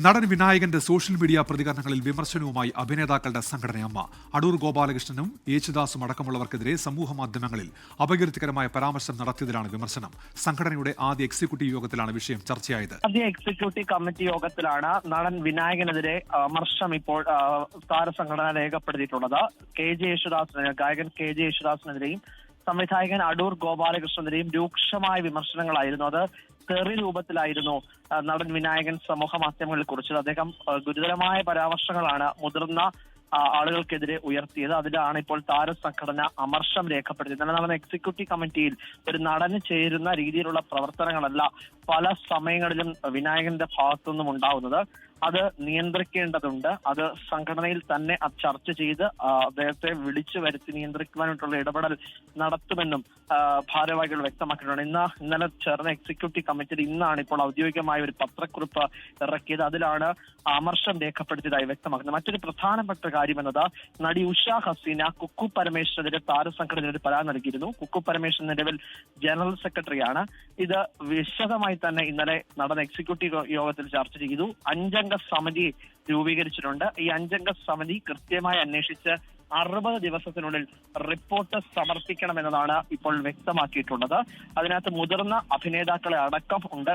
നടൻ വിനായകന്റെ social media പ്രതികരണങ്ങളിൽ വിമർശനവുമായി അഭിനേതാക്കളുടെ സംഘടനയമ്മ. അടൂർ ഗോപാലകൃഷ്ണനും യേശുദാസും അടക്കമുള്ളവർക്കെതിരെ സമൂഹ മാധ്യമങ്ങളിൽ അപകീർത്തികരമായ പരാമർശം നടത്തിയതിലാണ് വിമർശനം. സംഘടനയുടെ ആദ്യ എക്സിക്യൂട്ടീവ് യോഗത്തിലാണ് വിഷയം ചർച്ചയായത്. ആദ്യ എക്സിക്യൂട്ടീവ് കമ്മിറ്റി യോഗത്തിലാണ് നടൻ വിനായകനെതിരെ വിമർശനം ഇപ്പോൾ താരസംഘടന രേഖപ്പെടുത്തിയിട്ടുള്ളത്. ഗായകൻ കെ ജെ യേശുദാസിനെതിരെയും സംവിധായകൻ അടൂർ ഗോപാലകൃഷ്ണനെതിരെയും രൂക്ഷമായ വിമർശനങ്ങളായിരുന്നു. അത് തെറി രൂപത്തിലായിരുന്നു നടൻ വിനായകൻ സമൂഹ മാധ്യമങ്ങളിൽ കുറിച്ചത്. അദ്ദേഹം ഗുരുതരമായ പരാമർശങ്ങളാണ് മുതിർന്ന ആളുകൾക്കെതിരെ ഉയർത്തിയത്. അതിലാണ് ഇപ്പോൾ താരസംഘടന അമർഷം രേഖപ്പെടുത്തിയത്. ഇന്നലെ നടന്ന എക്സിക്യൂട്ടീവ് കമ്മിറ്റിയിൽ ഒരു നടന് ചേരുന്ന രീതിയിലുള്ള പ്രവർത്തനങ്ങളല്ല പല സമയങ്ങളിലും വിനായകന്റെ ഭാഗത്തുനിന്നും ഉണ്ടാവുന്നത്. അത് നിയന്ത്രിക്കേണ്ടതുണ്ട്. അത് സംഘടനയിൽ തന്നെ ചർച്ച ചെയ്ത് അദ്ദേഹത്തെ വിളിച്ചു വരുത്തി നിയന്ത്രിക്കുവാനായിട്ടുള്ള ഇടപെടൽ നടത്തുമെന്നും ഭാരവാഹികൾ വ്യക്തമാക്കിയിട്ടുണ്ട്. ഇന്നലെ ചേർന്ന എക്സിക്യൂട്ടീവ് കമ്മിറ്റിയിൽ ഇന്നാണ് ഇപ്പോൾ ഔദ്യോഗികമായ ഒരു പത്രക്കുറിപ്പ് ഇറക്കിയത്. അതിലാണ് അമർഷം രേഖപ്പെടുത്തിയതായി വ്യക്തമാക്കുന്നത്. മറ്റൊരു പ്രധാനപ്പെട്ട കാര്യം എന്നത് നടി ഉഷ ഹസീന കുക്കു പരമേശ്വരനെതിരെ താരസംഘടനയുടെ പരാതി നൽകിയിരുന്നു. കുക്കു പരമേശ്വരൻ നിലവിൽ ജനറൽ സെക്രട്ടറിയാണ്. ഇത് വിശദമായി തന്നെ ഇന്നലെ നടന്ന എക്സിക്യൂട്ടീവ് യോഗത്തിൽ ചർച്ച ചെയ്തു. 5 അംഗ സമിതി രൂപീകരിച്ചിട്ടുണ്ട്. ഈ 5 അംഗ സമിതി കൃത്യമായി അന്വേഷിച്ച് 60 ദിവസത്തിനുള്ളിൽ റിപ്പോർട്ട് സമർപ്പിക്കണമെന്നതാണ് ഇപ്പോൾ വ്യക്തമാക്കിയിട്ടുള്ളത്. അതിനകത്ത് മുതിർന്ന അഭിനേതാക്കളെ അടക്കം ഉണ്ട്.